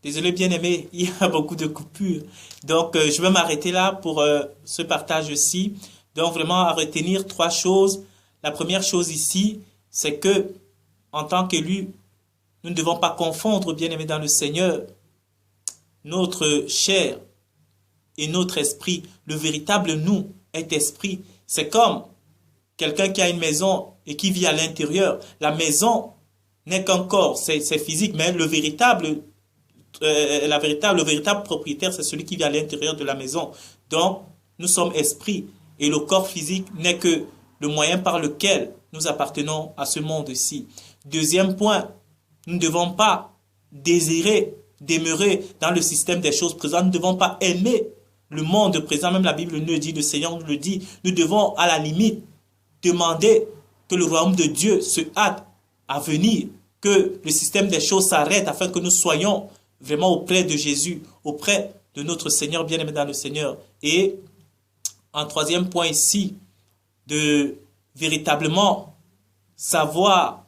Désolé bien-aimé, il y a beaucoup de coupures. Donc, je vais m'arrêter là pour ce partage-ci. Donc, vraiment, à retenir trois choses. La première chose ici, c'est que, en tant qu'élu, nous ne devons pas confondre, bien-aimé dans le Seigneur, notre chair et notre esprit. Le véritable nous est esprit. C'est comme quelqu'un qui a une maison et qui vit à l'intérieur. La maison n'est qu'un corps, c'est physique, mais le véritable propriétaire, c'est celui qui vit à l'intérieur de la maison. Donc, nous sommes esprits et le corps physique n'est que le moyen par lequel nous appartenons à ce monde-ci. Deuxième point, nous ne devons pas désirer demeurer dans le système des choses présentes. Nous ne devons pas aimer le monde présent. Même la Bible nous le dit, le Seigneur nous le dit. Nous devons, à la limite, demander que le royaume de Dieu se hâte à venir, que le système des choses s'arrête afin que nous soyons vraiment auprès de Jésus, auprès de notre Seigneur, bien-aimé dans le Seigneur. Et en troisième point ici, de véritablement savoir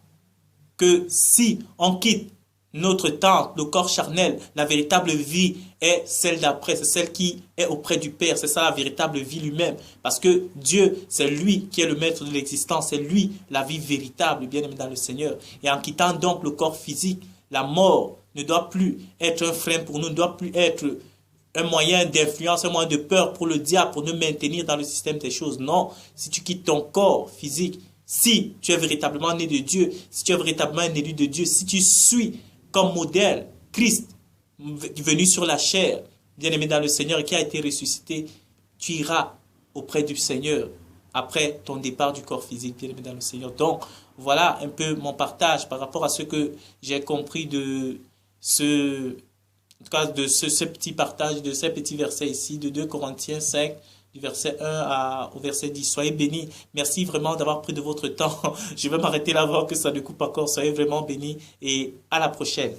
que si on quitte notre temple, le corps charnel, la véritable vie est celle d'après, c'est celle qui est auprès du Père, c'est ça la véritable vie lui-même. Parce que Dieu, c'est lui qui est le maître de l'existence, c'est lui la vie véritable, bien-aimé dans le Seigneur. Et en quittant donc le corps physique, la mort ne doit plus être un frein pour nous, ne doit plus être un moyen d'influence, un moyen de peur pour le diable, pour nous maintenir dans le système des choses. Non, si tu quittes ton corps physique, si tu es véritablement né de Dieu, si tu es véritablement un élu de Dieu, si tu suis comme modèle Christ venu sur la chair, bien-aimé dans le Seigneur, et qui a été ressuscité, tu iras auprès du Seigneur après ton départ du corps physique, bien-aimé dans le Seigneur. Donc, voilà un peu mon partage par rapport à ce que j'ai compris de en tout cas de ce petit partage, de ces petits versets ici, de 2 Corinthiens 5, du verset 1 au verset 10. Soyez bénis. Merci vraiment d'avoir pris de votre temps. Je vais m'arrêter là avant que ça ne coupe encore. Soyez vraiment bénis et à la prochaine.